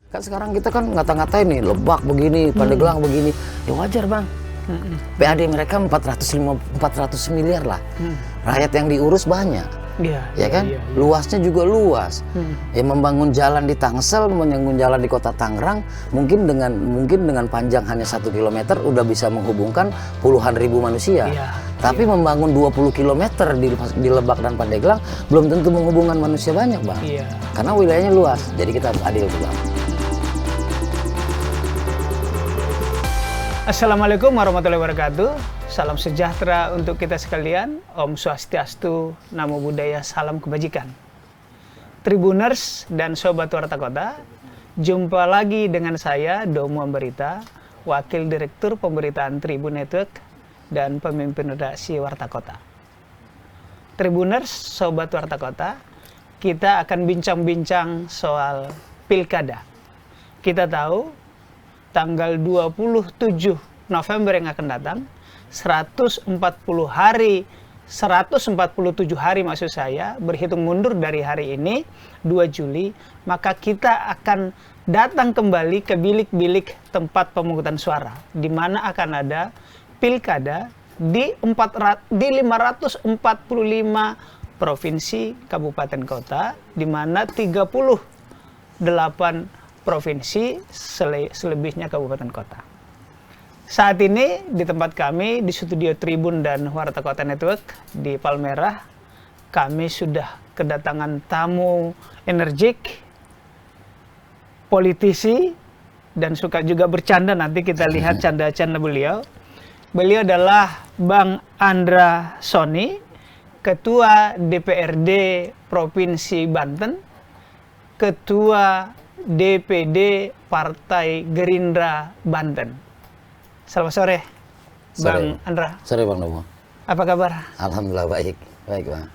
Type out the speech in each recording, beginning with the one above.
Kan sekarang kita kan ngata-ngatain nih, Lebak begini, Pandeglang begini. Ya wajar bang. PAD mereka 400 miliar lah. Rakyat yang diurus banyak. Iya, Ya kan? iya. Luasnya juga luas. Ya membangun jalan di Tangsel, membangun jalan di Kota Tangerang, mungkin dengan panjang hanya 1 kilometer udah bisa menghubungkan puluhan ribu manusia. Iya, Tapi membangun 20 kilometer di Lebak dan Pandeglang belum tentu menghubungkan manusia banyak, Bang. Iya. Karena wilayahnya luas. Jadi kita harus adil tuh, Bang. Assalamualaikum warahmatullahi wabarakatuh. Salam sejahtera untuk kita sekalian. Om Swastiastu, Namo Buddhaya, salam kebajikan. Tribuners dan Sobat Warta Kota, jumpa lagi dengan saya, Domo Ambarita, Wakil Direktur Pemberitaan Tribun Network dan pemimpin redaksi Warta Kota. Tribuners, Sobat Warta Kota, kita akan bincang-bincang soal pilkada. Kita tahu tanggal 27 November yang akan datang, 147 hari maksud saya, berhitung mundur dari hari ini, 2 Juli, maka kita akan datang kembali ke bilik-bilik tempat pemungutan suara, di mana akan ada pilkada di 545 provinsi, kabupaten, kota, di mana 38 provinsi, selebihnya kabupaten kota. Saat ini di tempat kami di studio Tribun dan Warta Kota Network di Palmerah, kami sudah kedatangan tamu energik, politisi, dan suka juga bercanda. Nanti kita lihat canda-canda beliau. Beliau adalah Bang Andra Soni, Ketua DPRD Provinsi Banten, Ketua DPD Partai Gerindra Banten. Selamat sore, Bang Andra. Sore, Bang Domo. Apa kabar? Alhamdulillah baik. Baik, Bang.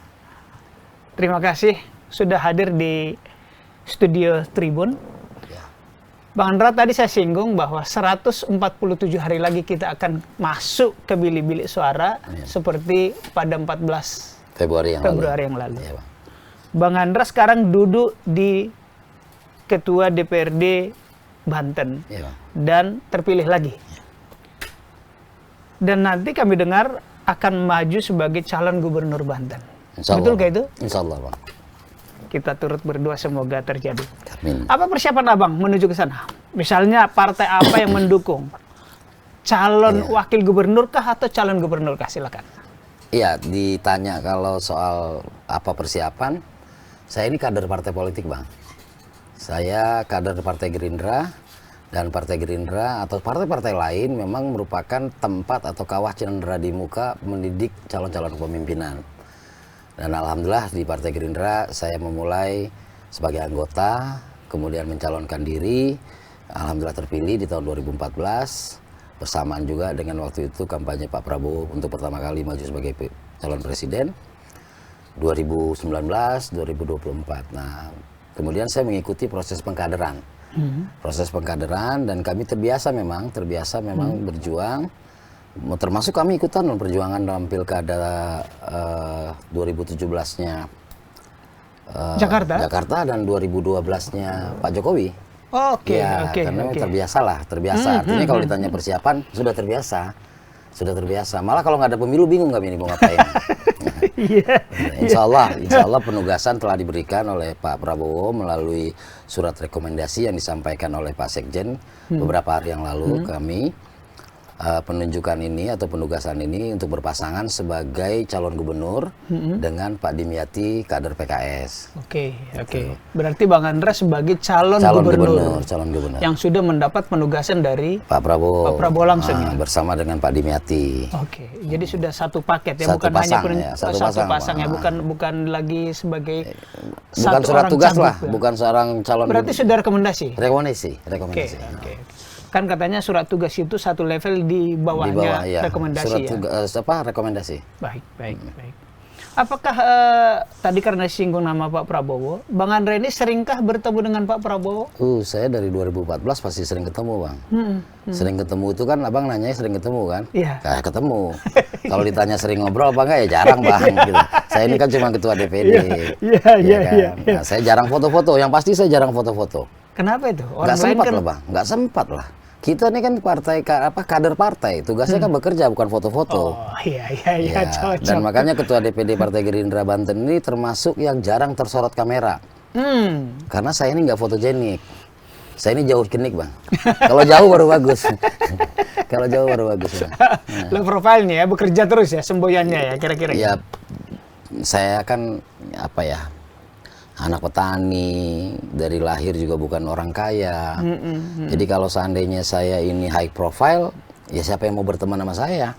Terima kasih sudah hadir di studio Tribun. Ya. Bang Andra, tadi saya singgung bahwa 147 hari lagi kita akan masuk ke bilik-bilik suara seperti pada 14 Februari yang lalu. Ya, Bang. Bang Andra sekarang duduk di Ketua DPRD Banten, Ya, Bang. dan terpilih lagi. Dan nanti kami dengar akan maju sebagai calon gubernur Banten. Betul gak itu? Insya Allah, Bang. Kita turut berdoa semoga terjadi. Amin. Apa persiapan Abang menuju ke sana? Misalnya partai apa yang mendukung? Calon wakil gubernur kah atau calon gubernur kah? Silakan. Iya, ditanya kalau soal apa persiapan, saya ini kader partai politik, Bang. Saya kader Partai Gerindra, dan Partai Gerindra atau partai-partai lain memang merupakan tempat atau kawah cendera di muka mendidik calon-calon kepemimpinan. Dan alhamdulillah di Partai Gerindra saya memulai sebagai anggota, kemudian mencalonkan diri, alhamdulillah terpilih di tahun 2014, bersamaan juga dengan waktu itu kampanye Pak Prabowo untuk pertama kali maju sebagai calon presiden, 2019, 2024. Nah, kemudian saya mengikuti proses pengkaderan. Proses pengkaderan, dan kami terbiasa memang berjuang, termasuk kami ikutan perjuangan dalam pilkada 2017-nya Jakarta dan 2012-nya Pak Jokowi. Oke. Karena terbiasa. Artinya kalau ditanya persiapan sudah terbiasa. Malah kalau nggak ada pemilu bingung kami ini mau ngapain. Insya Allah penugasan telah diberikan oleh Pak Prabowo melalui surat rekomendasi yang disampaikan oleh Pak Sekjen beberapa hari yang lalu. Kami penunjukan ini atau penugasan ini untuk berpasangan sebagai calon gubernur dengan Pak Dimyati kader PKS. Oke. Berarti Bang Andra sebagai calon gubernur yang sudah mendapat penugasan dari Pak Prabowo langsung ya? Bersama dengan Pak Dimyati. Oke, jadi sudah satu paket ya, Satu satu pasang ya, bukan lagi sebagai satu surat orang tugas cagup lah, ya? bukan seorang calon. Berarti sudah rekomendasi. Rekomendasi. Kan katanya surat tugas itu satu level di bawahnya rekomendasi. Rekomendasi. Baik. Apakah tadi karena singgung nama Pak Prabowo, Bang Andra ini seringkah bertemu dengan Pak Prabowo? Saya dari 2014 pasti sering ketemu, Bang. Sering ketemu itu kan, Abang nanyanya sering ketemu kan? Iya. Ketemu. Kalau ditanya sering ngobrol apa enggak, ya jarang, Bang. Gitu. Saya ini kan cuma ketua DPD. Iya. Nah, saya jarang foto-foto. Yang pasti saya jarang foto-foto. Kenapa itu? Nggak Orang lain sempat kan lah bang, nggak sempat lah. Kita ini kan kader partai, tugasnya kan bekerja bukan foto-foto. Oh iya, cocok. Dan makanya ketua DPD Partai Gerindra Banten ini termasuk yang jarang tersorot kamera. Karena saya ini nggak fotogenik. Saya ini jauh genik bang. Kalau jauh baru bagus. Kalau jauh baru bagus. Bang. Low profile-nya ya, bekerja terus ya, semboyannya ya kira-kira. Ya, saya kan apa ya, anak petani, dari lahir juga bukan orang kaya. Jadi kalau seandainya saya ini high profile, ya siapa yang mau berteman sama saya?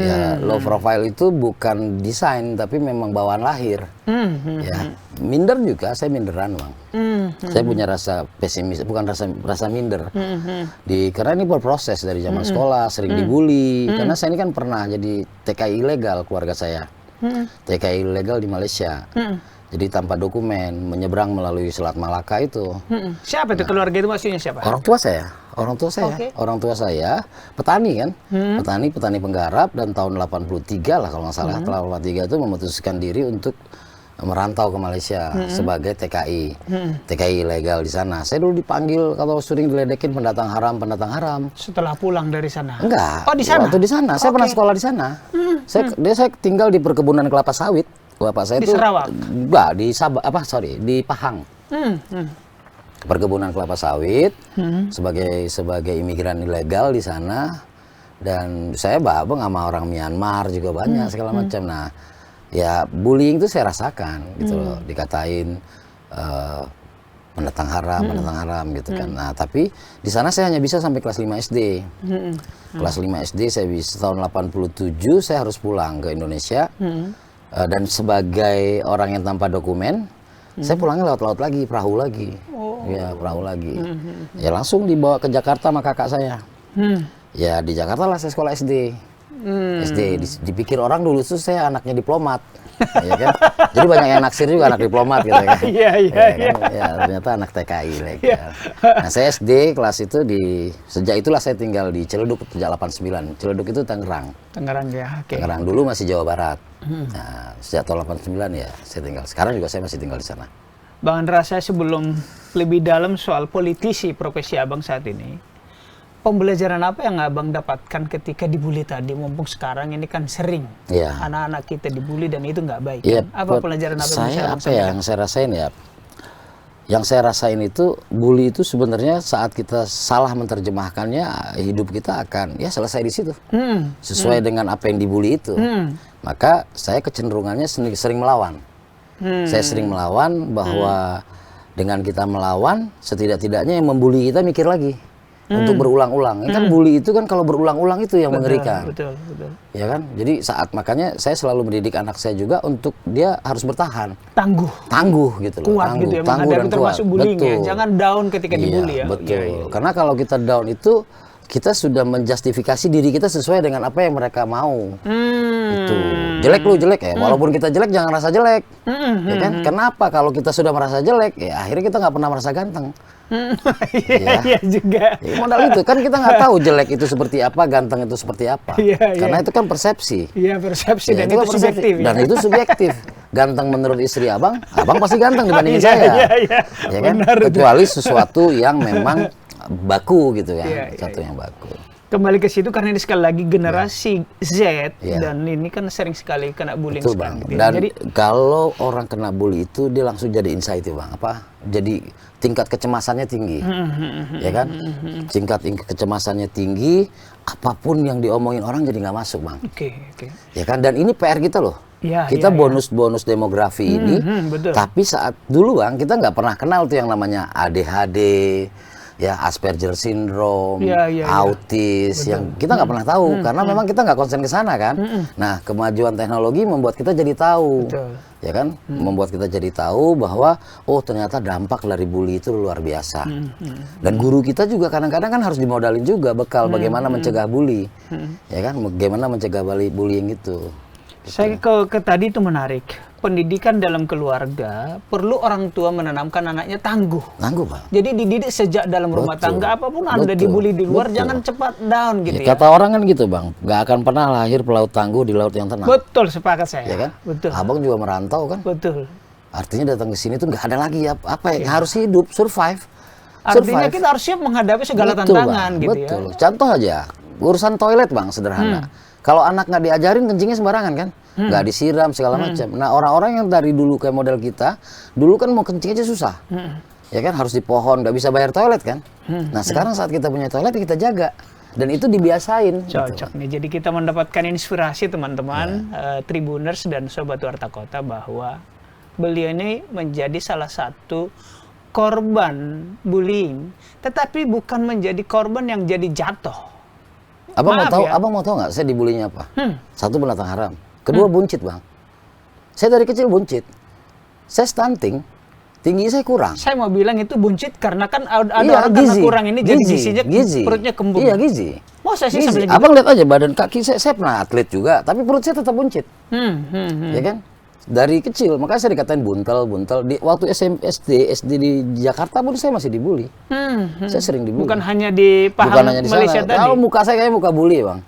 Ya, low profile itu bukan desain, tapi memang bawaan lahir. Ya, minder juga, saya minderan bang. Saya punya rasa pesimis, bukan rasa minder. Karena ini berproses dari zaman sekolah, sering dibully. Karena saya ini kan pernah jadi TKI ilegal keluarga saya. TKI ilegal di Malaysia. Jadi tanpa dokumen, menyeberang melalui Selat Malaka itu. Siapa itu keluarga itu, maksudnya siapa? Orang tua saya. Orang tua saya petani kan, petani penggarap, dan tahun 83 lah kalau nggak salah, tahun 83 itu memutuskan diri untuk merantau ke Malaysia sebagai TKI ilegal di sana. Saya dulu dipanggil kalau sering diledekin pendatang haram. Setelah pulang dari sana? Enggak. Oh, di sana? Waktu di sana, saya pernah sekolah di sana. Saya tinggal di perkebunan kelapa sawit. Bapak saya di itu Sarawak? Enggak, di Pahang. Perkebunan kelapa sawit sebagai imigran ilegal di sana, dan saya babeng sama orang Myanmar juga banyak segala macam. Nah, ya bullying itu saya rasakan gitu loh, dikatain pendatang haram gitu kan. Nah, tapi di sana saya hanya bisa sampai kelas 5 SD. Kelas 5 SD saya bisa, tahun 87 saya harus pulang ke Indonesia. Dan sebagai orang yang tanpa dokumen, saya pulangnya lewat laut lagi, perahu lagi. Ya, perahu lagi. Ya langsung dibawa ke Jakarta sama kakak saya. Ya di Jakarta lah saya sekolah SD. Dipikir orang dulu tuh saya anaknya diplomat. Ya kan? Jadi banyak yang naksir juga anak diplomat gitu kan. Iya. Ya, ternyata anak TKI legal. Nah, saya SD kelas itu sejak itulah saya tinggal di Ciledug sejak 89. Ciledug itu Tangerang. Tangerang ya, oke. Tangerang dulu masih Jawa Barat. Nah, sejak tahun 89 ya saya tinggal. Sekarang juga saya masih tinggal di sana. Bang Andra, saya sebelum lebih dalam soal politisi profesi abang saat ini, pembelajaran apa yang abang dapatkan ketika dibully tadi? Mumpung sekarang ini kan sering anak-anak kita dibully dan itu nggak baik. Ya, apa pelajaran apa yang saya rasain ya? Yang saya rasain itu bully itu sebenarnya saat kita salah menerjemahkannya, hidup kita akan ya selesai di situ. Sesuai dengan apa yang dibully itu. Maka saya kecenderungannya sering melawan. Saya sering melawan, bahwa dengan kita melawan, setidak-tidaknya yang membuli kita mikir lagi untuk berulang-ulang. Kan bully itu kan kalau berulang-ulang itu yang mengerikan. Betul. Ya kan? Jadi makanya saya selalu mendidik anak saya juga untuk dia harus bertahan. Tangguh gitu loh. Kuat gitu ya, menghadapi termasuk bullying ya. Jangan down ketika dibully ya. Betul. Karena kalau kita down itu, kita sudah menjustifikasi diri kita sesuai dengan apa yang mereka mau. Itu jelek lu jelek ya, walaupun kita jelek jangan rasa jelek. Ya kan? Kenapa kalau kita sudah merasa jelek, ya akhirnya kita nggak pernah merasa ganteng. Iya juga. Ya, modal itu kan kita nggak tahu jelek itu seperti apa, ganteng itu seperti apa. Karena itu kan persepsi. Iya, persepsi, dan itu subjektif. Dan itu subjektif. Ganteng menurut istri abang pasti ganteng dibandingin saya. Ya kan? Kecuali sesuatu yang memang baku gitu ya, satu yang baku. Kembali ke situ karena ini sekali lagi generasi Z dan ini kan sering sekali kena bullying sekarang. Gitu. Dan jadi kalau orang kena bully itu dia langsung jadi anxiety bang, jadi tingkat kecemasannya tinggi, ya kan? Tingkat kecemasannya tinggi, apapun yang diomongin orang jadi nggak masuk bang. Ya kan? Dan ini PR kita loh. Kita bonus demografi ini, tapi saat dulu bang kita nggak pernah kenal tuh yang namanya ADHD. Ya, Asperger syndrome, autis, yang kita nggak pernah tahu karena memang kita nggak konsen ke sana kan. Nah, kemajuan teknologi membuat kita jadi tahu, ya kan, membuat kita jadi tahu bahwa ternyata dampak dari bully itu luar biasa. Dan guru kita juga kadang-kadang kan harus dimodalin juga bekal bagaimana mencegah bully, ya kan, bagaimana mencegah bullying itu. Saya ke tadi itu menarik. Pendidikan dalam keluarga perlu orang tua menanamkan anaknya tangguh. Pak. Jadi dididik sejak dalam rumah tangga, apapun Anda dibully di luar jangan cepat down gitu ya. Kata orang kan gitu bang, nggak akan pernah lahir pelaut tangguh di laut yang tenang. Betul, sepakat saya. Ya kan? Betul. Abang juga merantau kan? Betul. Artinya datang ke sini tuh nggak ada lagi harus hidup, survive. Artinya survive. kita harus siap menghadapi segala Betul, tantangan Bang. gitu Betul. ya. Contoh aja, urusan toilet Bang, sederhana. Kalau anak nggak diajarin kencingnya sembarangan kan, nggak disiram segala macam. Nah orang-orang yang dari dulu kayak model kita, dulu kan mau kencing aja susah, ya kan harus di pohon, nggak bisa bayar toilet kan. Nah sekarang saat kita punya toilet kita jaga dan itu dibiasain. Cocok nih. Jadi kita mendapatkan inspirasi teman-teman Tribuners dan Sobat Warta Kota bahwa beliau ini menjadi salah satu korban bullying, tetapi bukan menjadi korban yang jadi jatuh. Abang Maaf mau tahu, ya. abang mau tahu nggak saya dibulinya apa? Satu, binatang haram. Kedua, buncit Bang. Saya dari kecil buncit. Saya stunting, tinggi saya kurang. Saya mau bilang itu buncit karena kan ada Iya, orang karena kurang ini jadi gizinya perutnya kembung. Iya, gizi. Masa sih Gizi. sampai gitu? Abang lihat aja badan kaki saya pernah atlet juga, tapi perut saya tetap buncit. Ya kan? Dari kecil, makanya saya dikatain buntel. Waktu SD di Jakarta pun saya masih dibully. Saya sering dibully. Bukan hanya di paham Bukan hanya di Malaysia sana. tadi. Kalau muka saya kayak muka bully, Bang.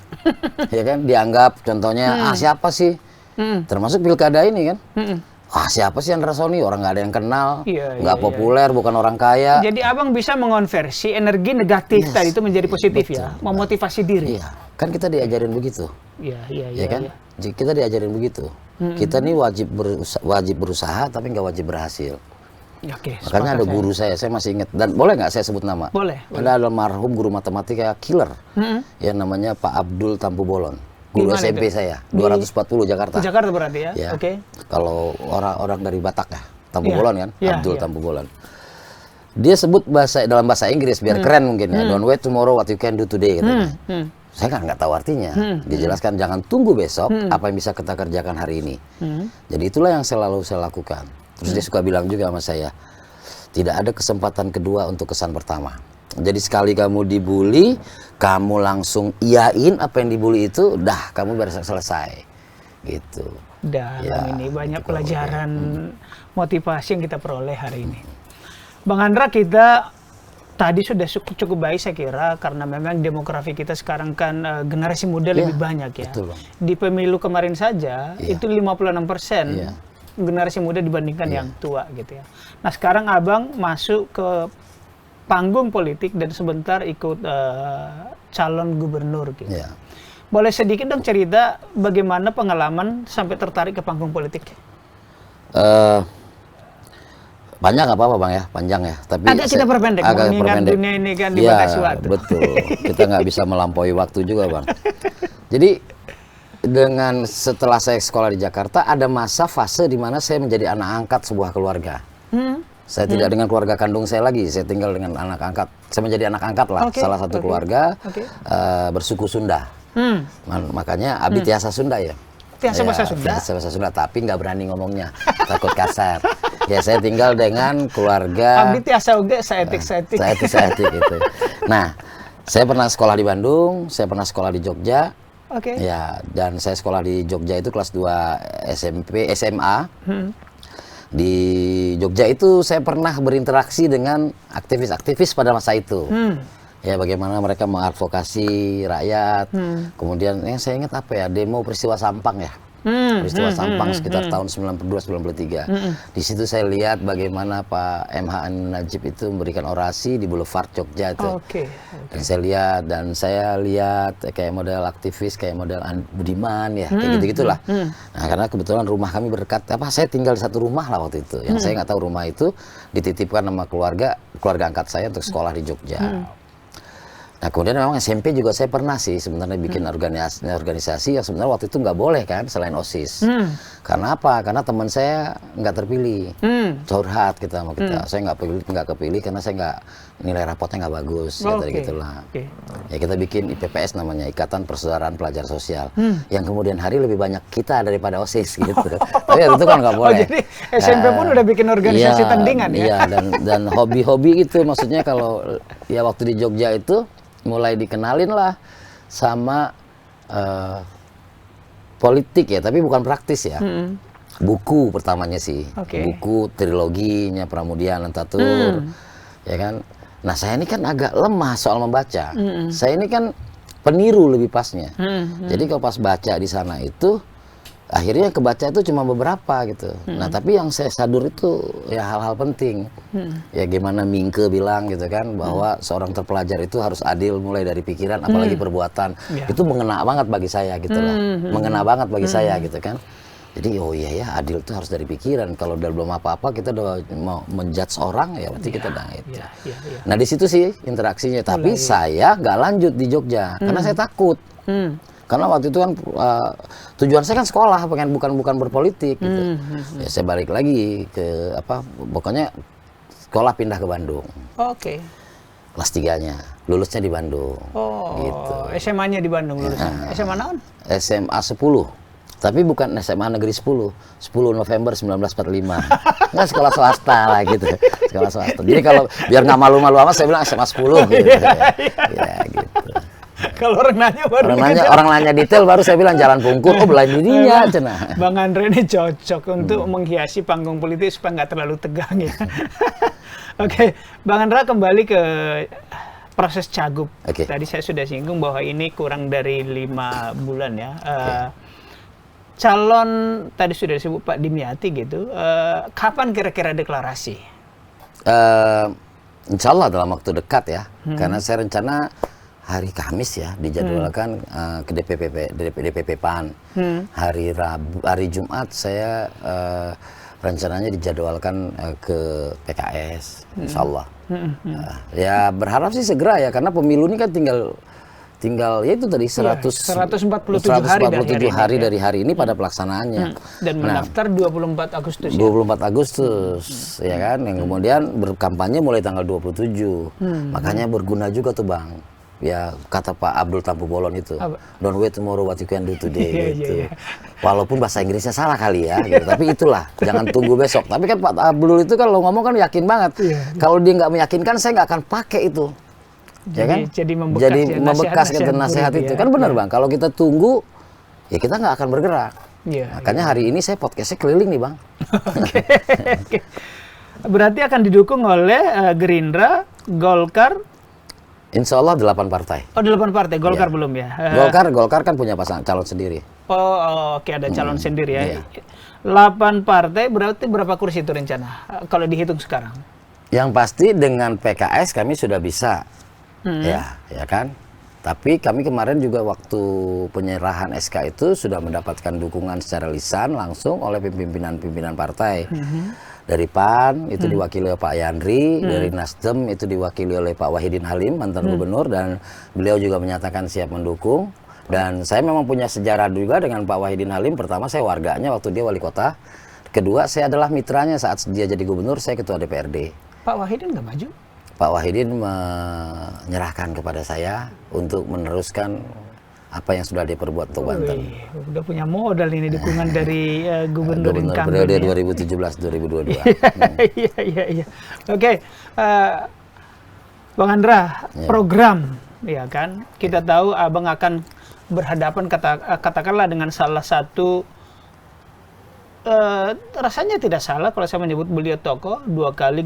Ya kan? Dianggap contohnya, siapa sih? Termasuk pilkada ini kan? Siapa sih Andra Sony? Orang nggak ada yang kenal, Iya, nggak iya, populer, bukan orang kaya. Jadi abang bisa mengonversi energi negatif tadi itu menjadi positif ya, memotivasi diri. Iya, kan kita diajarin begitu. Iya, Ya kan? Jadi kita diajarin begitu. Kita nih wajib berusaha tapi nggak wajib berhasil. Oke. Makanya ada guru saya masih ingat. Dan boleh nggak saya sebut nama? Boleh. Ada almarhum guru matematika killer, yang namanya Pak Abdul Tampu Bolon. Guru Di mana SMP itu? saya, 240 Jakarta. Di Jakarta berarti ya? Ya. Oke. Kalau orang dari Batak ya, Tampu Iya. Bolon kan, Iya, Abdul iya. Tampu Bolon. Dia sebut dalam bahasa Inggris biar keren mungkin ya. Don't wait tomorrow what you can do today katanya. Saya kan nggak tahu artinya. Dijelaskan jangan tunggu besok apa yang bisa kita kerjakan hari ini. Jadi itulah yang selalu saya lakukan. Terus dia suka bilang juga sama saya, tidak ada kesempatan kedua untuk kesan pertama. Jadi sekali kamu dibully, kamu langsung iyain apa yang dibully itu, dah kamu beres selesai. Gitu. Dalam Ya, ini banyak gitu kalau pelajaran motivasi yang kita peroleh hari ini. Bang Andra, kita tadi sudah cukup baik saya kira karena memang demografi kita sekarang kan generasi muda lebih banyak ya. betul, Bang. Di pemilu kemarin saja itu 56% Iya. generasi muda dibandingkan yang tua gitu ya. Nah sekarang abang masuk ke panggung politik dan sebentar ikut calon gubernur gitu. Ya. Boleh sedikit dong cerita bagaimana pengalaman sampai tertarik ke panggung politik? Banyak nggak apa-apa Bang ya, panjang ya. Tapi Agak kita perpendek, mengingat dunia ini kan dibatasi waktu. Betul, kita nggak bisa melampaui waktu juga Bang. Jadi setelah saya sekolah di Jakarta, ada masa fase di mana saya menjadi anak angkat sebuah keluarga. Saya tidak dengan keluarga kandung saya lagi, saya tinggal dengan anak angkat. Saya menjadi anak angkat lah, salah satu keluarga bersuku Sunda. Makanya Abi Tiasa Sunda ya. Tiasa bahasa Sunda? Tiasa bahasa Sunda, tapi nggak berani ngomongnya, takut kasar. Ya saya tinggal dengan keluarga. Abi tiasa oge saetik. Saetik gitu. Nah, saya pernah sekolah di Bandung, saya pernah sekolah di Jogja. Oke. Ya, dan saya sekolah di Jogja itu kelas 2 SMP, SMA. Di Jogja itu saya pernah berinteraksi dengan aktivis-aktivis pada masa itu. Ya, bagaimana mereka mengadvokasi rakyat. Kemudian yang saya ingat apa ya, demo peristiwa Sampang ya. Peristiwa Sampang sekitar tahun 92-93. Di situ saya lihat bagaimana Pak MH Najib itu memberikan orasi di Boulevard Jogja itu. Dan saya lihat kayak model aktivis, kayak model Budiman ya, kayak gitu-gitulah. Nah, karena kebetulan rumah kami berdekat, saya tinggal di satu rumah lah waktu itu. Yang saya nggak tahu rumah itu dititipkan sama keluarga angkat saya untuk sekolah di Jogja. Nah, kemudian memang SMP juga saya pernah sih sebenarnya bikin organisasi yang sebenarnya waktu itu nggak boleh kan selain OSIS. Karena apa? Karena teman saya nggak terpilih. Curhat kita sama kita. Saya nggak kepilih karena saya nggak, nilai rapotnya nggak bagus. Ya tadi gitulah. Ya kita bikin IPPS namanya, Ikatan Persaudaraan Pelajar Sosial. Yang kemudian hari lebih banyak kita daripada OSIS gitu. Tapi itu kan nggak boleh. Oh, jadi SMP pun udah bikin organisasi tandingan ya? Iya, dan hobi-hobi itu maksudnya kalau ya waktu di Jogja itu mulai dikenalin lah sama politik ya, tapi bukan praktis ya. Buku pertamanya sih, buku triloginya Pramudia Anantatur, ya kan. Nah saya ini kan agak lemah soal membaca. Saya ini kan peniru lebih pasnya. Jadi kalau pas baca di sana itu akhirnya kebaca itu cuma beberapa gitu. Nah tapi yang saya sadur itu ya hal-hal penting. Ya gimana Mingke bilang gitu kan, bahwa seorang terpelajar itu harus adil mulai dari pikiran apalagi perbuatan. Itu mengena banget bagi saya gitu lah. Mengena banget bagi saya gitu kan. Jadi oh iya ya, adil itu harus dari pikiran. Kalau udah belum apa-apa kita udah mau menjudge orang, ya berarti kita udah itu. Nah di situ sih interaksinya. Tapi saya nggak lanjut di Jogja karena saya takut. Karena waktu itu kan tujuan saya kan sekolah, bukan berpolitik gitu. Ya saya balik lagi ke pokoknya sekolah pindah ke Bandung. Oke. Kelas 3-nya, lulusnya di Bandung. Oh, gitu. SMA-nya di Bandung lulusnya. SMA naon? SMA 10. Tapi bukan SMA Negeri 10 November 1945. Nggak, sekolah swasta lah gitu. Sekolah swasta. Jadi kalau biar nggak malu-malu amat saya bilang SMA 10 gitu. Ya gitu. Kalau orang nanya baru orang nanya detail baru saya bilang Jalan Pungkur, oh bela dirinya cenah. Bang Andre ini cocok untuk menghiasi panggung politik supaya nggak terlalu tegang ya. Oke, Bang Andra kembali ke proses Cagup. Tadi saya sudah singgung bahwa ini kurang dari 5 bulan ya. Calon tadi sudah disebut Pak Dimyati gitu. Kapan kira-kira deklarasi? Insya Allah dalam waktu dekat ya. Karena saya rencana hari Kamis ya dijadwalkan ke DPP PAN. Hari Jumat saya rencananya dijadwalkan ke PKS. Insya Allah. Ya berharap sih segera ya, karena pemilu ini kan tinggal ya itu tadi 147 hari dari hari ini pada pelaksanaannya. Dan mendaftar 24 Agustus. 24 Agustus ya kan, yang kemudian berkampanye mulai tanggal 27. Makanya berguna juga tuh Bang. Ya kata Pak Abdul Tampu Bolon itu, don't wait tomorrow what you can do today gitu. Walaupun bahasa Inggrisnya salah kali ya, gitu. Tapi itulah, jangan tunggu besok. Tapi kan Pak Abdul itu kalau ngomong kan yakin banget. Kalau dia nggak meyakinkan, saya nggak akan pakai itu. Ya kan? Jadi membekas nasihat itu. Kan benar Bang, kalau kita tunggu, ya kita nggak akan bergerak. Makanya hari ini saya podcastnya keliling nih Bang. Oke. Berarti akan didukung oleh Gerindra, Golkar. Insya Allah 8 partai. Oh 8 partai, Golkar belum ya? Golkar kan punya pasangan calon sendiri. Oh oke, ada calon sendiri ya. 8 partai berarti berapa kursi itu rencana kalau dihitung sekarang? Yang pasti dengan PKS kami sudah bisa. Ya kan. Tapi kami kemarin juga waktu penyerahan SK itu sudah mendapatkan dukungan secara lisan langsung oleh pimpinan-pimpinan partai. Dari PAN itu diwakili oleh Pak Yandri, dari Nasdem itu diwakili oleh Pak Wahidin Halim, mantan gubernur, dan beliau juga menyatakan siap mendukung. Dan saya memang punya sejarah juga dengan Pak Wahidin Halim. Pertama saya warganya waktu dia wali kota. Kedua saya adalah mitranya saat dia jadi gubernur, saya ketua DPRD. Pak Wahidin nggak maju? Pak Wahidin menyerahkan kepada saya untuk meneruskan apa yang sudah diperbuat untuk Banten. Udah punya modal ini dukungan dari gubernur periode 2017-2022. Iya. Oke, Bang Andra, program, ya kan? Kita tahu Abang akan berhadapan katakanlah dengan salah satu rasanya tidak salah kalau saya menyebut beliau tokoh 2 kali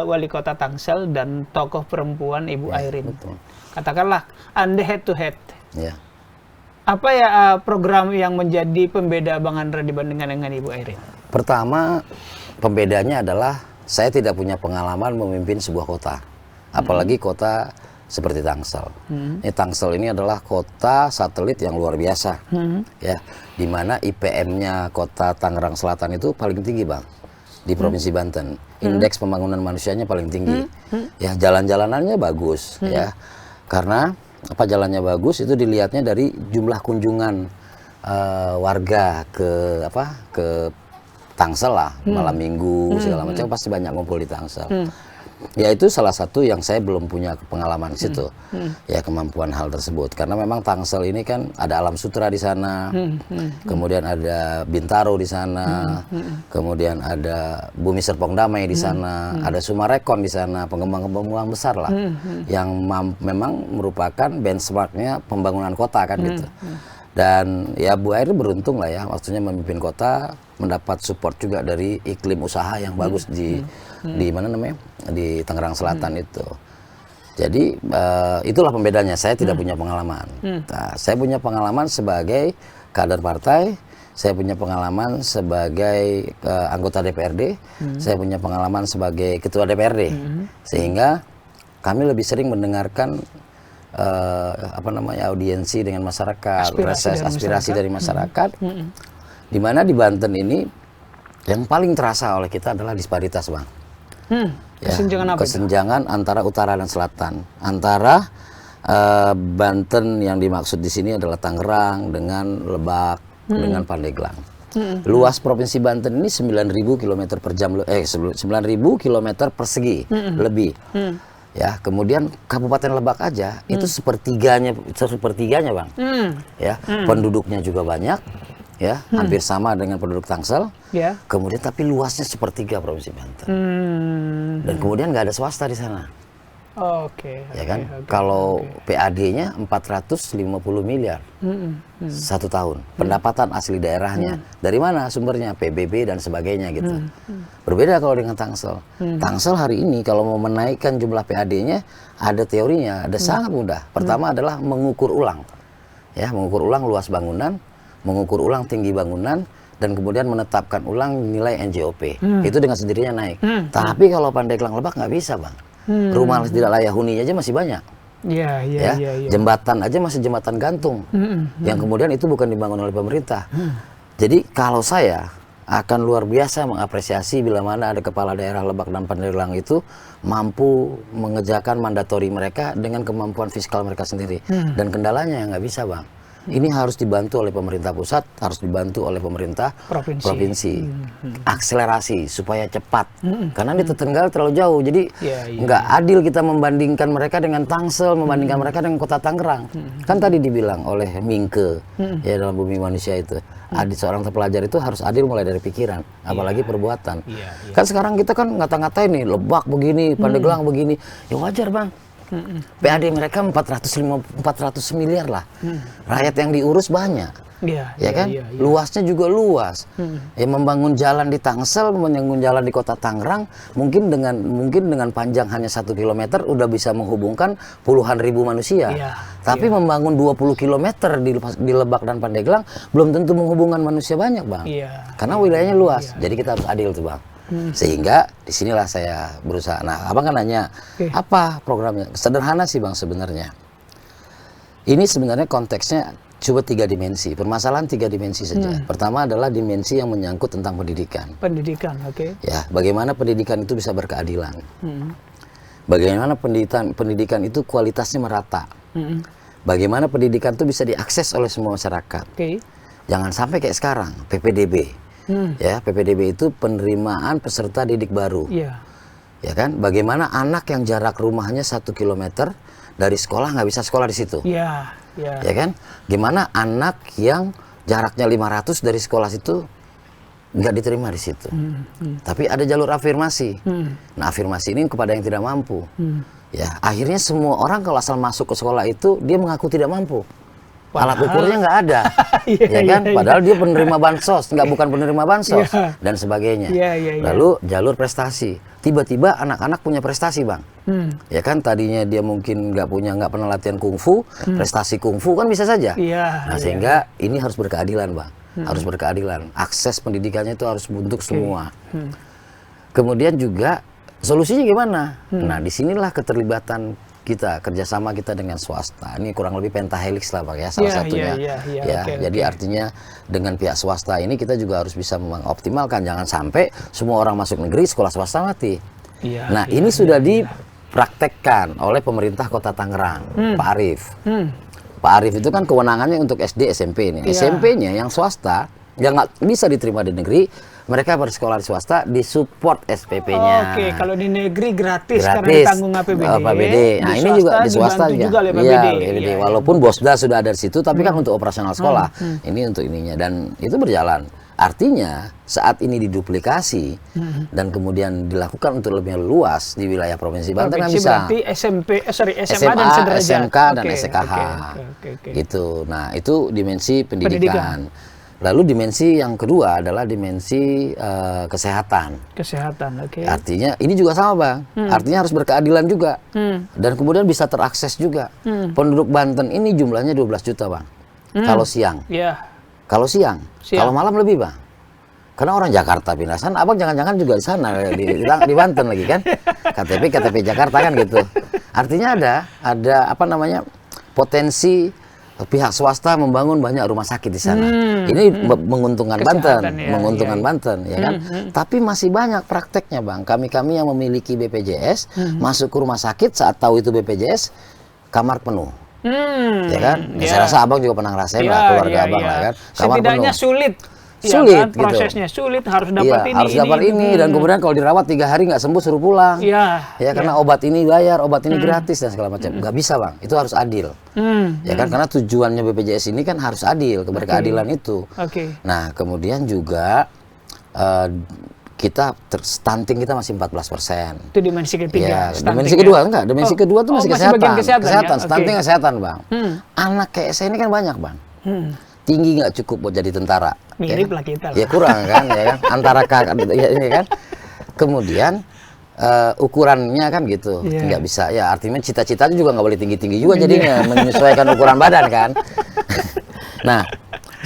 wali kota Tangsel dan tokoh perempuan Ibu Airin. Betul. Katakanlah Anda head to head. Apa ya program yang menjadi pembeda Bang Andra dibandingkan dengan Ibu Airin? Pertama, pembedanya adalah saya tidak punya pengalaman memimpin sebuah kota, apalagi kota seperti Tangsel. Tangsel ini adalah kota satelit yang luar biasa, ya, di mana IPM-nya kota Tangerang Selatan itu paling tinggi Bang di Provinsi Banten. Indeks pembangunan manusianya paling tinggi. Ya, jalan-jalanannya bagus, ya. Karena apa jalannya bagus itu dilihatnya dari jumlah kunjungan warga ke Tangsel lah, malam minggu segala macam pasti banyak ngumpul di Tangsel. Ya itu salah satu yang saya belum punya pengalaman di situ, ya kemampuan hal tersebut. Karena memang Tangsel ini kan ada Alam Sutra di sana, kemudian ada Bintaro di sana, kemudian ada Bumi Serpong Damai di sana, ada Sumarekon di sana, pengembang-pengembang besar lah, yang memang merupakan benchmarknya pembangunan kota kan gitu. Dan ya Bu Airin beruntung lah ya, maksudnya memimpin kota, mendapat support juga dari iklim usaha yang bagus di mana namanya, di Tangerang Selatan itu. Jadi itulah pembedanya. Saya tidak punya pengalaman. Nah, saya punya pengalaman sebagai kader partai saya punya pengalaman sebagai anggota DPRD, saya punya pengalaman sebagai ketua DPRD, sehingga kami lebih sering mendengarkan audiensi dengan masyarakat, aspirasi dari masyarakat. Di mana di Banten ini yang paling terasa oleh kita adalah disparitas, Bang. Kesenjangan apa? Kesenjangan antara utara dan selatan, antara Banten yang dimaksud di sini adalah Tangerang dengan Lebak dengan Pandeglang. Luas provinsi Banten ini 9.000 km per jam, 9.000 km persegi lebih. Ya, kemudian Kabupaten Lebak aja itu sepertiganya Bang. Ya, penduduknya juga banyak, ya, hampir sama dengan penduduk Tangsel. Kemudian tapi luasnya sepertiga provinsi Banten. Dan kemudian nggak ada swasta di sana. Ya kan? Kalau PAD-nya 450 miliar satu tahun. Pendapatan asli daerahnya dari mana sumbernya? PBB dan sebagainya gitu. Berbeda kalau dengan Tangsel. Tangsel hari ini kalau mau menaikkan jumlah PAD-nya ada teorinya, ada sangat mudah. Pertama adalah mengukur ulang, ya, mengukur ulang luas bangunan, mengukur ulang tinggi bangunan, dan kemudian menetapkan ulang nilai NJOP. Itu dengan sendirinya naik. Tapi kalau Pandeglang Lebak nggak bisa, Bang. Rumah tidak layak huni aja masih banyak. Ya. Jembatan aja masih jembatan gantung. Yang kemudian itu bukan dibangun oleh pemerintah. Jadi kalau saya akan luar biasa mengapresiasi bila mana ada kepala daerah Lebak dan Pandeglang itu mampu mengerjakan mandatori mereka dengan kemampuan fiskal mereka sendiri. Dan kendalanya yang nggak bisa, Bang. Ini harus dibantu oleh pemerintah pusat, harus dibantu oleh pemerintah provinsi. Akselerasi supaya cepat. Karena di Tetenggal terlalu jauh. Jadi nggak adil kita membandingkan mereka dengan Tangsel, membandingkan mereka dengan kota Tangerang. Kan tadi dibilang oleh Mingke, ya, dalam Bumi Manusia itu. Seorang terpelajar itu harus adil mulai dari pikiran, apalagi perbuatan. Kan sekarang kita kan ngata-ngatain nih, Lebak begini, Pandeglang begini. Ya wajar, Bang. PAD mereka 400 miliar lah. Rakyat yang diurus banyak. Ya kan? Luasnya juga luas. Ya, membangun jalan di Tangsel, membangun jalan di kota Tangerang, mungkin dengan panjang hanya 1 kilometer udah bisa menghubungkan puluhan ribu manusia. Tapi membangun 20 kilometer di Lebak dan Pandeglang belum tentu menghubungkan manusia banyak, Bang. Karena wilayahnya luas. Jadi kita harus adil tuh, Bang. Sehingga disinilah saya berusaha. Nah, Abang kan nanya, apa programnya? Sederhana sih, Bang, sebenarnya. Ini sebenarnya konteksnya coba 3 dimensi. Permasalahan 3 dimensi saja. Pertama adalah dimensi yang menyangkut tentang pendidikan. Pendidikan, Ya, bagaimana pendidikan itu bisa berkeadilan. Bagaimana pendidikan itu kualitasnya merata. Bagaimana pendidikan itu bisa diakses oleh semua masyarakat. Jangan sampai kayak sekarang, PPDB. Ya, PPDB itu penerimaan peserta didik baru. Ya kan? Bagaimana anak yang jarak rumahnya 1 kilometer dari sekolah nggak bisa sekolah di situ. Ya kan? Gimana anak yang jaraknya 500 dari sekolah situ nggak diterima di situ. Tapi ada jalur afirmasi. Nah, afirmasi ini kepada yang tidak mampu. Ya, akhirnya semua orang kalau asal masuk ke sekolah itu dia mengaku tidak mampu. Alat ukurnya nggak ada, ya kan? Padahal dia penerima bansos, bukan penerima bansos dan sebagainya. Lalu jalur prestasi, tiba-tiba anak-anak punya prestasi, Bang. Ya kan? Tadinya dia mungkin nggak pernah latihan kungfu, prestasi kungfu kan bisa saja. Nah, sehingga ini harus berkeadilan, Bang. Harus berkeadilan. Akses pendidikannya itu harus untuk semua. Kemudian juga solusinya gimana? Nah, disinilah keterlibatan kita, kerjasama kita dengan swasta. Ini kurang lebih pentahelix lah, Pak, ya, salah satunya. Jadi artinya dengan pihak swasta ini kita juga harus bisa mengoptimalkan. Jangan sampai semua orang masuk negeri, sekolah swasta mati. Nah, ini sudah dipraktekkan oleh pemerintah Kota Tangerang, Pak Arief. Pak Arief itu kan kewenangannya untuk SD, SMP ini. SMP-nya yang swasta, yang nggak bisa diterima di negeri, mereka bersekolah di swasta, disupport SPP-nya. Kalau di negeri gratis karena ditanggung APBD. Nah, ini juga di swasta juga. Iya, walaupun Bosda sudah ada di situ, tapi kan untuk operasional sekolah. Ini untuk ininya, dan itu berjalan. Artinya saat ini diduplikasi dan kemudian dilakukan untuk lebih luas di wilayah Provinsi Banten kan bisa. Berarti SMA dan sederajat. SMK dan SKH. Gitu. Nah, itu dimensi pendidikan. Lalu dimensi yang kedua adalah dimensi kesehatan. Artinya ini juga sama, Bang. Artinya harus berkeadilan juga. Dan kemudian bisa terakses juga. Penduduk Banten ini jumlahnya 12 juta, Bang. Kalau siang. Kalau siang. Siang. Kalau malam lebih bang. Karena orang Jakarta pindah sana, abang jangan-jangan juga di sana di Banten lagi kan, KTP Jakarta kan gitu. Artinya ada apa namanya potensi pihak swasta membangun banyak rumah sakit di sana. Ini menguntungkan Banten, ya, menguntungkan ya. Banten, ya kan. Tapi masih banyak prakteknya bang. Kami yang memiliki BPJS masuk ke rumah sakit saat tahu itu BPJS, kamar penuh. Ya kan. Saya rasa abang juga pernah ngerasain lah, keluarga abang lah kan. Kamar setidaknya penuh. sulit. Sulit Ya kan? gitu. Prosesnya sulit, harus dapat ini. Harus dapat ini dan kemudian kalau dirawat 3 hari nggak sembuh suruh pulang. Ya karena obat ini bayar, obat ini gratis dan segala macam. Nggak bisa bang, itu harus adil. Ya kan karena tujuannya BPJS ini kan harus adil, keberkeadilan itu. Nah kemudian juga kita stunting kita masih 14%. Itu dimensi ketiga. Ya, dimensi kedua enggak, dimensi kedua itu masih kesehatan. Kesehatan, ya? Stunting kesehatan bang. Anak kayak saya ini kan banyak bang. Tinggi nggak cukup buat jadi tentara. Mirip lah kita lah. Ya kurang kan, ya kan. Antara kakak, ya kan. Kemudian ukurannya kan gitu, nggak bisa. Ya artinya cita-citanya juga nggak boleh tinggi-tinggi juga jadinya, menyesuaikan ukuran badan kan. Nah,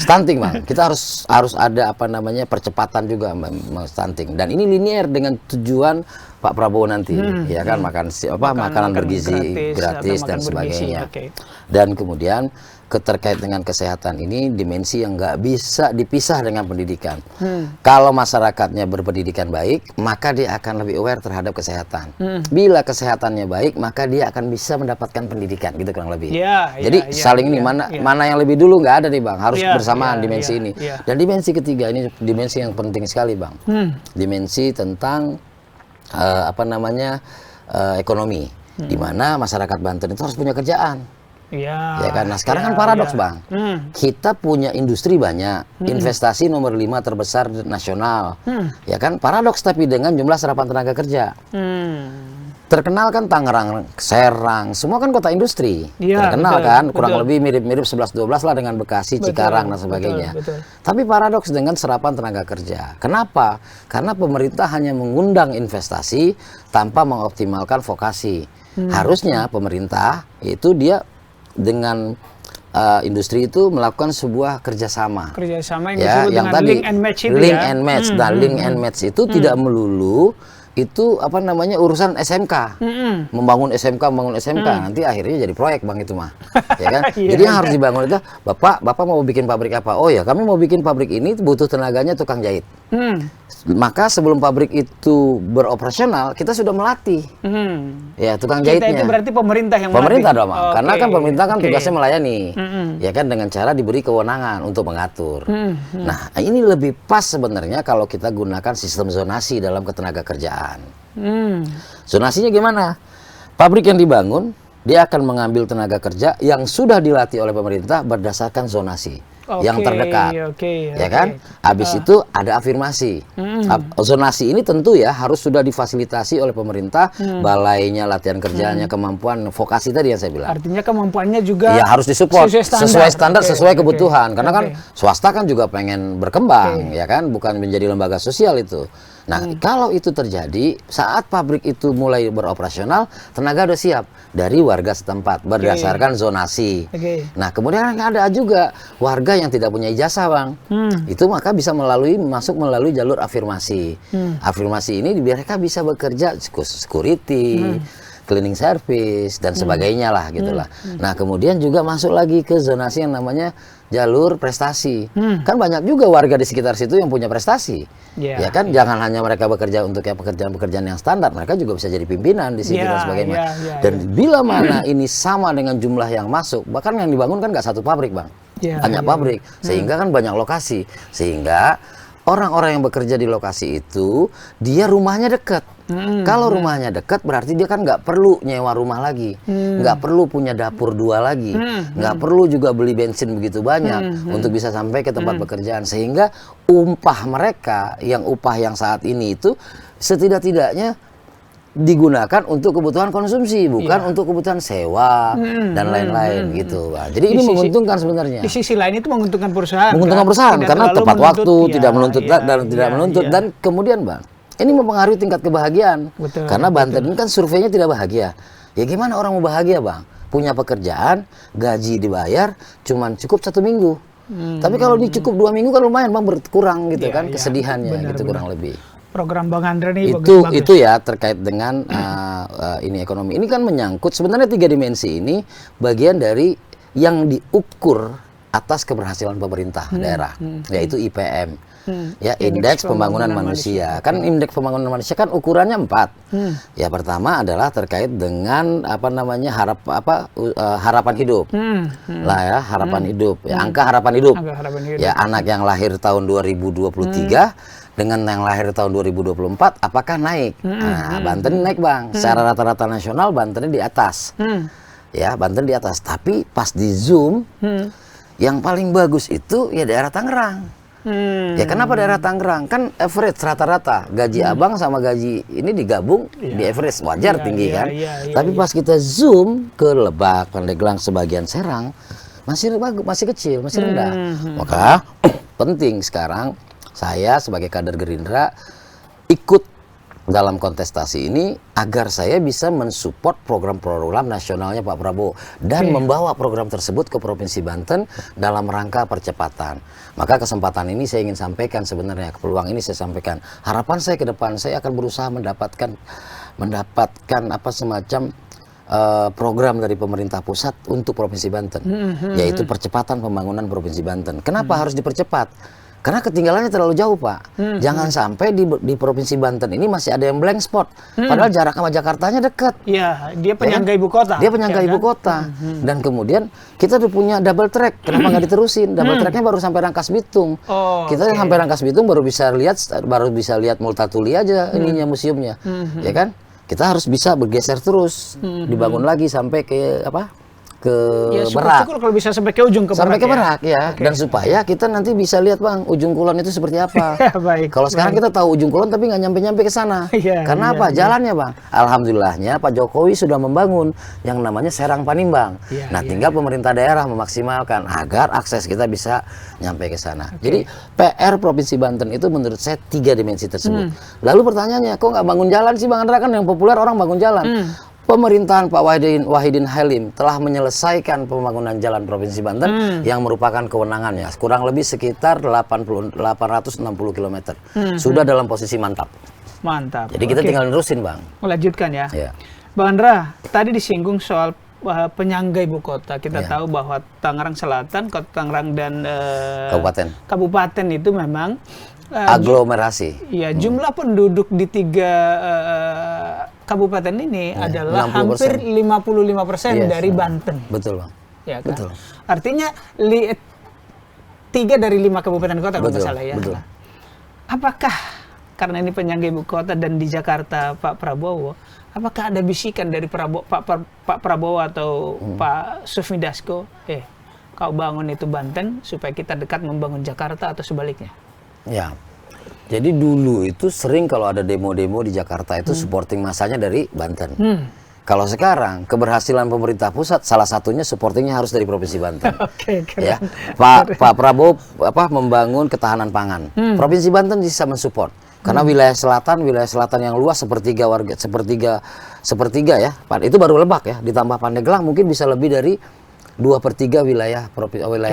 stunting bang, kita harus ada apa namanya percepatan juga stunting. Dan ini linear dengan tujuan Pak Prabowo nanti, ya kan makanan bergizi gratis dan sebagainya. Dan kemudian terkait dengan kesehatan ini dimensi yang nggak bisa dipisah dengan pendidikan. Kalau masyarakatnya berpendidikan baik, maka dia akan lebih aware terhadap kesehatan. Bila kesehatannya baik, maka dia akan bisa mendapatkan pendidikan, gitu kurang lebih. Jadi saling ini mana yang lebih dulu nggak ada nih bang, harus bersamaan dimensi ini. Dan dimensi ketiga ini dimensi yang penting sekali bang. Dimensi tentang apa namanya ekonomi, di mana masyarakat Banten itu harus punya kerjaan. Ya kan, nah sekarang kan paradoks bang, kita punya industri banyak, investasi nomor 5 terbesar nasional, ya kan, paradoks tapi dengan jumlah serapan tenaga kerja. Terkenal kan Tangerang, Serang, semua kan kota industri, terkenal kan, kurang lebih mirip-mirip 11-12 lah dengan Bekasi, Cikarang dan sebagainya. Tapi paradoks dengan serapan tenaga kerja. Kenapa? Karena pemerintah hanya mengundang investasi tanpa mengoptimalkan vokasi. Harusnya pemerintah itu dia dengan industri itu melakukan sebuah kerjasama yang yang tadi link and match. Nah, link and match itu tidak melulu itu apa namanya urusan SMK, membangun SMK nanti akhirnya jadi proyek bang itu mah, ya kan. Jadi yang harus dibangun itu bapak mau bikin pabrik apa? Oh ya kami mau bikin pabrik ini butuh tenaganya tukang jahit. Maka sebelum pabrik itu beroperasional kita sudah melatih ya tukang jahitnya. Itu berarti pemerintah yang pemerintah dong, karena kan pemerintah kan tugasnya melayani, ya kan dengan cara diberi kewenangan untuk mengatur. Nah ini lebih pas sebenarnya kalau kita gunakan sistem zonasi dalam ketenaga kerjaan. Zonasinya gimana? Pabrik yang dibangun dia akan mengambil tenaga kerja yang sudah dilatih oleh pemerintah berdasarkan zonasi. Yang terdekat, ya kan? Habis itu ada afirmasi. Zonasi ini tentu ya harus sudah difasilitasi oleh pemerintah, balainya, latihan kerjanya, kemampuan vokasi tadi yang saya bilang. Artinya kemampuannya juga ya harus disupport sesuai standar, sesuai kebutuhan. Karena kan swasta kan juga pengen berkembang, ya kan? Bukan menjadi lembaga sosial itu. Nah, kalau itu terjadi saat pabrik itu mulai beroperasional, tenaga udah siap dari warga setempat berdasarkan zonasi. Nah, kemudian ada juga warga yang tidak punya ijazah, bang. Itu maka bisa masuk melalui jalur afirmasi. Afirmasi ini mereka bisa bekerja security, cleaning service dan sebagainya lah gitulah. Nah, kemudian juga masuk lagi ke zonasi yang namanya jalur prestasi. Kan banyak juga warga di sekitar situ yang punya prestasi. Ya kan, jangan hanya mereka bekerja untuk pekerjaan-pekerjaan yang standar, mereka juga bisa jadi pimpinan di situ dan sebagainya. Dan bila mana ini sama dengan jumlah yang masuk, bahkan yang dibangun kan nggak satu pabrik, bang. Banyak pabrik, sehingga kan banyak lokasi. Sehingga orang-orang yang bekerja di lokasi itu, dia rumahnya dekat. Kalau rumahnya dekat berarti dia kan nggak perlu nyewa rumah lagi, nggak perlu punya dapur 2 lagi, nggak perlu juga beli bensin begitu banyak untuk bisa sampai ke tempat pekerjaan. Sehingga upah yang saat ini itu setidak-tidaknya digunakan untuk kebutuhan konsumsi, bukan untuk kebutuhan sewa dan lain-lain gitu. Jadi ini menguntungkan sebenarnya. Di sisi lain itu menguntungkan perusahaan. Menguntungkan perusahaan karena tepat waktu, tidak menuntut dan kemudian, bang, ini mempengaruhi tingkat kebahagiaan. Karena Banten ini kan surveinya tidak bahagia. Ya gimana orang mau bahagia, bang? Punya pekerjaan, gaji dibayar, cuman cukup 1 minggu. Tapi kalau ini cukup 2 minggu kan lumayan bang, berkurang gitu Iya, kan iya. kesedihannya Benar, gitu benar. kurang lebih. Program Bang Andre nih Itu bagus. ya terkait dengan ini ekonomi. Ini kan menyangkut sebenarnya 3 dimensi ini bagian dari yang diukur atas keberhasilan pemerintah daerah, yaitu IPM. Ya, indeks pembangunan manusia. Kan indeks pembangunan manusia kan ukurannya 4. Ya, pertama adalah terkait dengan apa namanya harapan hidup. Lah ya, harapan hidup. Ya, angka harapan hidup. Angka harapan hidup. Ya, anak yang lahir tahun 2023 dengan yang lahir tahun 2024 apakah naik? Nah, Banten naik, Bang. Secara rata-rata nasional Banten di atas. Ya, Banten di atas. Tapi pas di zoom yang paling bagus itu ya daerah Tangerang. Ya kenapa daerah Tangerang? Kan average rata-rata gaji abang sama gaji ini digabung di average wajar tinggi kan. Tapi pas kita zoom ke Lebak, Pandeglang, sebagian Serang masih bagus, masih kecil, masih rendah. Maka penting sekarang saya sebagai kader Gerindra ikut dalam kontestasi ini agar saya bisa mensupport program-program nasionalnya Pak Prabowo dan membawa program tersebut ke Provinsi Banten dalam rangka percepatan. Maka kesempatan ini saya ingin sampaikan sebenarnya, peluang ini saya sampaikan. Harapan saya ke depan saya akan berusaha mendapatkan apa semacam program dari pemerintah pusat untuk Provinsi Banten, yaitu percepatan pembangunan Provinsi Banten. Kenapa harus dipercepat? Karena ketinggalannya terlalu jauh, Pak. Jangan sampai di Provinsi Banten ini masih ada yang blank spot. Padahal jarak sama Jakartanya dekat. Iya, dia penyangga ibu kota. Dia penyangga ibu kota. Dan kemudian kita udah punya double track. Kenapa nggak diterusin? Double tracknya baru sampai Rangkas Bitung. Kita sampai Rangkas Bitung baru bisa lihat Multatuli aja ininya museumnya. Ya kan? Kita harus bisa bergeser terus. Dibangun lagi sampai ke ke Merak. Kalau bisa sampai ke ujung ke sampai ke Merak ya. Dan supaya kita nanti bisa lihat Bang ujung kulon itu seperti apa. Baik. Kalau sekarang kita tahu ujung kulon tapi nggak nyampe-nyampe ke sana. Karena apa? Jalannya Bang. Alhamdulillahnya Pak Jokowi sudah membangun yang namanya Serang Panimbang. Tinggal pemerintah daerah memaksimalkan agar akses kita bisa nyampe ke sana. Jadi PR Provinsi Banten itu menurut saya 3 dimensi tersebut. Lalu pertanyaannya, kok nggak bangun jalan sih Bang Andra? Kan yang populer orang bangun jalan. Pemerintahan Pak Wahidin Halim telah menyelesaikan pembangunan jalan Provinsi Banten yang merupakan kewenangannya. Kurang lebih sekitar 860 km. Sudah dalam posisi mantap. Mantap. Jadi kita tinggal nerusin, Bang. Melanjutkan ya. Ya. Bang Andra, tadi disinggung soal penyangga ibu kota. Kita tahu bahwa Tangerang Selatan, Kota Tangerang dan kabupaten itu memang aglomerasi. Iya, jumlah penduduk di 3 kabupaten ini adalah 60%. hampir 55% dari Banten. Betul, Bang. Ya kan? Betul. Artinya 3 dari 5 kabupaten kota kalau nggak salah ya. Betul. Apakah karena ini penyangga ibu kota dan di Jakarta Pak Prabowo, apakah ada bisikan dari Pak Prabowo atau Pak Sufmi Dasko, kau bangun itu Banten supaya kita dekat membangun Jakarta atau sebaliknya? Ya. Jadi dulu itu sering kalau ada demo-demo di Jakarta itu supporting masanya dari Banten. Kalau sekarang keberhasilan pemerintah pusat salah satunya supportingnya harus dari Provinsi Banten. Ya. Pak Prabowo membangun ketahanan pangan. Provinsi Banten bisa mensupport. Karena wilayah selatan yang luas sepertiga ya. Itu baru Lebak ya, ditambah Pandeglang mungkin bisa lebih dari 2/3 wilayah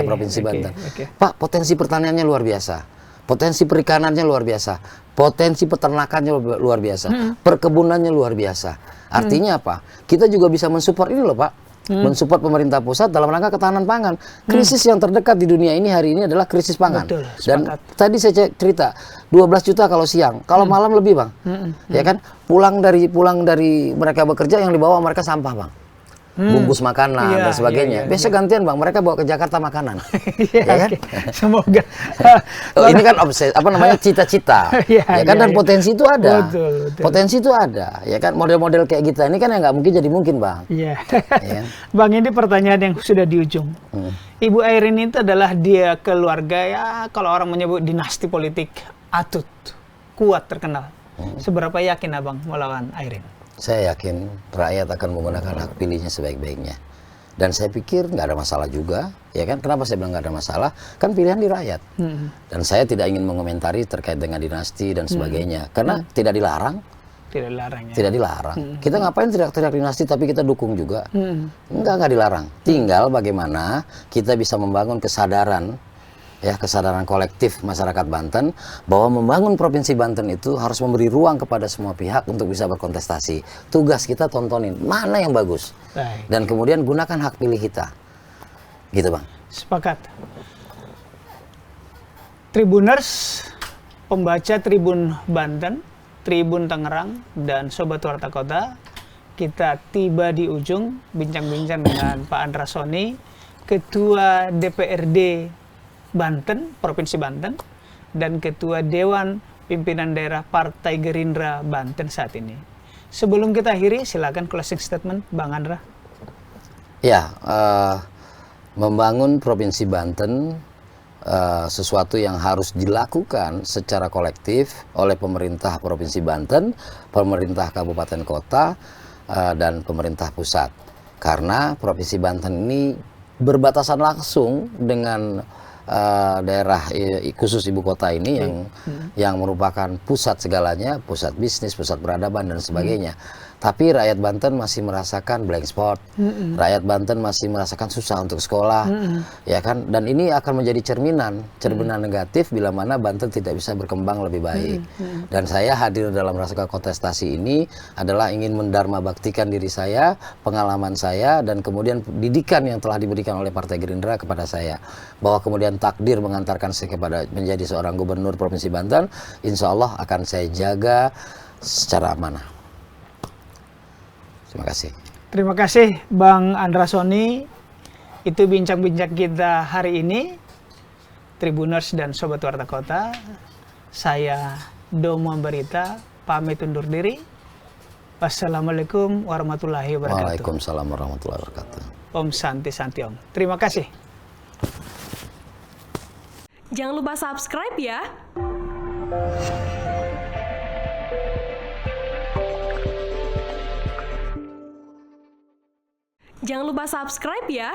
Provinsi Banten. Pak, potensi pertaniannya luar biasa. Potensi perikanannya luar biasa, potensi peternakannya luar biasa, perkebunannya luar biasa. Artinya apa? Kita juga bisa mensupport ini loh Pak, mensupport pemerintah pusat dalam rangka ketahanan pangan. Krisis yang terdekat di dunia ini hari ini adalah krisis pangan. Betul, dan tadi saya cerita 12 juta kalau siang, kalau malam lebih Bang. Ya kan? Pulang dari mereka bekerja yang dibawa mereka sampah Bang. Bungkus makanan dan sebagainya. Biasa gantian Bang, mereka bawa ke Jakarta makanan. Ya kan? Semoga. Ini kan cita-cita. Ya kan, dan potensi itu ada. Betul. Potensi itu ada. Ya kan, model-model kayak kita ini kan yang nggak mungkin jadi mungkin Bang. Iya. Ya. Bang, ini pertanyaan yang sudah di ujung. Ibu Airin itu adalah dia keluarga ya, kalau orang menyebut dinasti politik atut, kuat, terkenal. Seberapa yakin Abang melawan Airin? Saya yakin rakyat akan menggunakan hak pilihnya sebaik-baiknya. Dan saya pikir nggak ada masalah juga. Ya kan, kenapa saya bilang nggak ada masalah? Kan pilihan di rakyat. Dan saya tidak ingin mengomentari terkait dengan dinasti dan sebagainya. Karena tidak dilarang. Tidak dilarang ya? Tidak dilarang. Kita ngapain teriak-teriak dinasti tapi kita dukung juga? Enggak dilarang. Tinggal bagaimana kita bisa membangun kesadaran ya kesadaran kolektif masyarakat Banten bahwa membangun Provinsi Banten itu harus memberi ruang kepada semua pihak untuk bisa berkontestasi. Tugas kita tontonin mana yang bagus. Baik. Dan kemudian gunakan hak pilih kita. Gitu, Bang. Sepakat. Tribuners, pembaca Tribun Banten, Tribun Tangerang, dan Sobat Warta Kota, kita tiba di ujung bincang-bincang dengan Pak Andra Soni, Ketua DPRD Banten, Provinsi Banten, dan Ketua Dewan Pimpinan Daerah Partai Gerindra Banten saat ini. Sebelum kita akhiri, silakan closing statement, Bang Andra. Ya, membangun Provinsi Banten sesuatu yang harus dilakukan secara kolektif oleh pemerintah Provinsi Banten, pemerintah Kabupaten Kota, dan pemerintah pusat. Karena Provinsi Banten ini berbatasan langsung dengan daerah khusus ibu kota ini yang merupakan pusat segalanya, pusat bisnis, pusat peradaban dan sebagainya. Tapi rakyat Banten masih merasakan blank spot, rakyat Banten masih merasakan susah untuk sekolah, ya kan? Dan ini akan menjadi cerminan negatif bila mana Banten tidak bisa berkembang lebih baik. Dan saya hadir dalam rangka kontestasi ini adalah ingin mendharma baktikan diri saya, pengalaman saya, dan kemudian didikan yang telah diberikan oleh Partai Gerindra kepada saya, bahwa kemudian takdir mengantarkan saya kepada menjadi seorang gubernur Provinsi Banten, insya Allah akan saya jaga secara amanah. Terima kasih. Terima kasih Bang Andra Soni. Itu bincang-bincang kita hari ini. Tribuners dan Sobat Warta Kota. Saya Domo Barita, pamit undur diri. Wassalamualaikum warahmatullahi wabarakatuh. Waalaikumsalam warahmatullahi wabarakatuh. Om Santi Santi Om. Terima kasih. Jangan lupa subscribe ya. Jangan lupa subscribe ya.